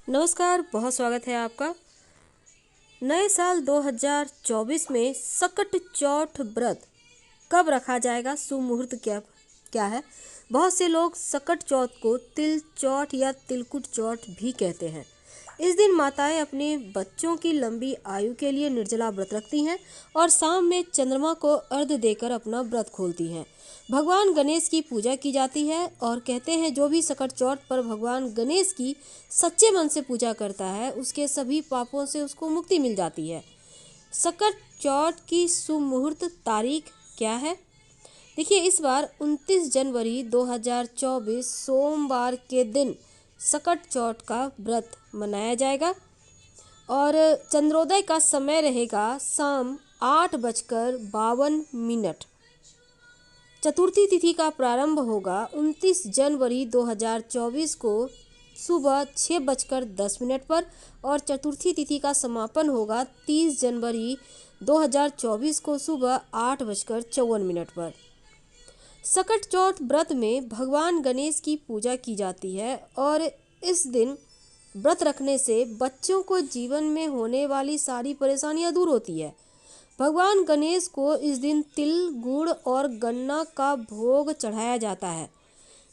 नमस्कार, बहुत स्वागत है आपका। नए साल 2024 में सकट चौथ व्रत कब रखा जाएगा, शुभ मुहूर्त क्या क्या है। बहुत से लोग सकट चौथ को तिल चौथ या तिलकुट चौथ भी कहते हैं। इस दिन माताएं अपने बच्चों की लंबी आयु के लिए निर्जला व्रत रखती हैं और शाम में चंद्रमा को अर्घ्य देकर अपना व्रत खोलती हैं। भगवान गणेश की पूजा की जाती है और कहते हैं जो भी सकट चौथ पर भगवान गणेश की सच्चे मन से पूजा करता है उसके सभी पापों से उसको मुक्ति मिल जाती है। सकट चौथ की शुभ मुहूर्त तारीख क्या है? देखिए, इस बार 29 जनवरी 2024 सोमवार के दिन सकट चौथ का व्रत मनाया जाएगा और चंद्रोदय का समय रहेगा शाम 8:52। चतुर्थी तिथि का प्रारंभ होगा 29 जनवरी 2024 को सुबह 6:10 पर और चतुर्थी तिथि का समापन होगा 30 जनवरी 2024 को सुबह 8:54 पर। सकट चौथ व्रत में भगवान गणेश की पूजा की जाती है और इस दिन व्रत रखने से बच्चों को जीवन में होने वाली सारी परेशानियां दूर होती है। भगवान गणेश को इस दिन तिल, गुड़ और गन्ना का भोग चढ़ाया जाता है।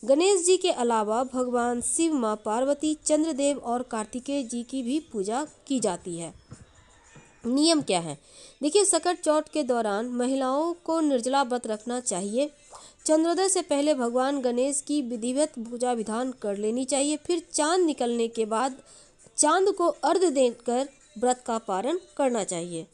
गणेश जी के अलावा भगवान शिव, माँ पार्वती, चंद्रदेव और कार्तिकेय जी की भी पूजा की जाती है। नियम क्या है? देखिए, सकट चौथ के दौरान महिलाओं को निर्जला व्रत रखना चाहिए। चंद्रोदय से पहले भगवान गणेश की विधिवत पूजा विधान कर लेनी चाहिए। फिर चांद निकलने के बाद चांद को अर्घ्य देकर व्रत का पारण करना चाहिए।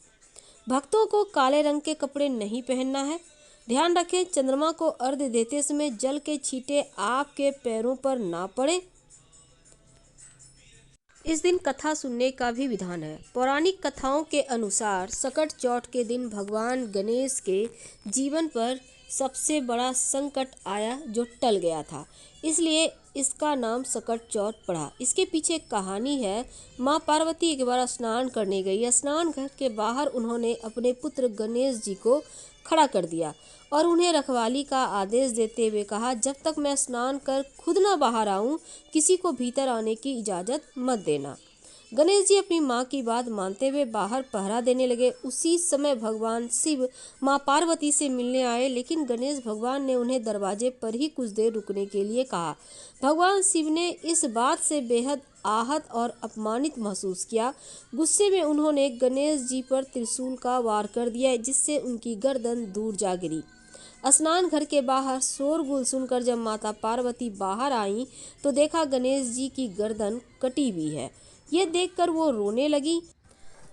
भक्तों को काले रंग के कपड़े नहीं पहनना है। ध्यान रखें, चंद्रमा को अर्घ्य देते समय जल के छींटे आपके पैरों पर ना पड़े। इस दिन कथा सुनने का भी विधान है। पौराणिक कथाओं के अनुसार सकट चौथ के दिन भगवान गणेश के जीवन पर सबसे बड़ा संकट आया जो टल गया था, इसलिए इसका नाम सकट चौथ पड़ा। इसके पीछे एक कहानी है। माँ पार्वती एक बार स्नान करने गई। स्नान घर के बाहर उन्होंने अपने पुत्र गणेश जी को खड़ा कर दिया और उन्हें रखवाली का आदेश देते हुए कहा, जब तक मैं स्नान कर खुद न बाहर आऊं, किसी को भीतर आने की इजाज़त मत देना। गणेश जी अपनी माँ की बात मानते हुए बाहर पहरा देने लगे। उसी समय भगवान शिव माँ पार्वती से मिलने आए, लेकिन गणेश भगवान ने उन्हें दरवाजे पर ही कुछ देर रुकने के लिए कहा। भगवान शिव ने इस बात से बेहद आहत और अपमानित महसूस किया। गुस्से में उन्होंने गणेश जी पर त्रिशूल का वार कर दिया, जिससे उनकी गर्दन दूर जा गिरी। स्नान घर के बाहर शोरगुल सुनकर जब माता पार्वती बाहर आईं तो देखा गणेश जी की गर्दन कटी हुई है। ये देखकर वो रोने लगी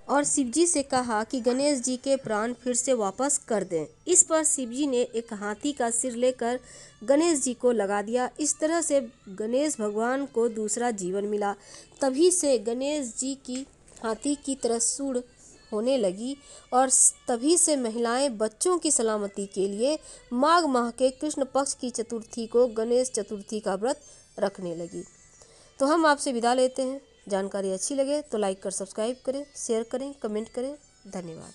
और शिवजी से कहा कि गणेश जी के प्राण फिर से वापस कर दें। इस पर शिवजी ने एक हाथी का सिर लेकर गणेश जी को लगा दिया। इस तरह से गणेश भगवान को दूसरा जीवन मिला। तभी से गणेश जी की हाथी की तरह सूंड होने लगी और तभी से महिलाएं बच्चों की सलामती के लिए माघ माह के कृष्ण पक्ष की चतुर्थी को गणेश चतुर्थी का व्रत रखने लगी। तो हम आपसे विदा लेते हैं। जानकारी अच्छी लगे तो लाइक कर सब्सक्राइब करें, शेयर करें, कमेंट करें। धन्यवाद।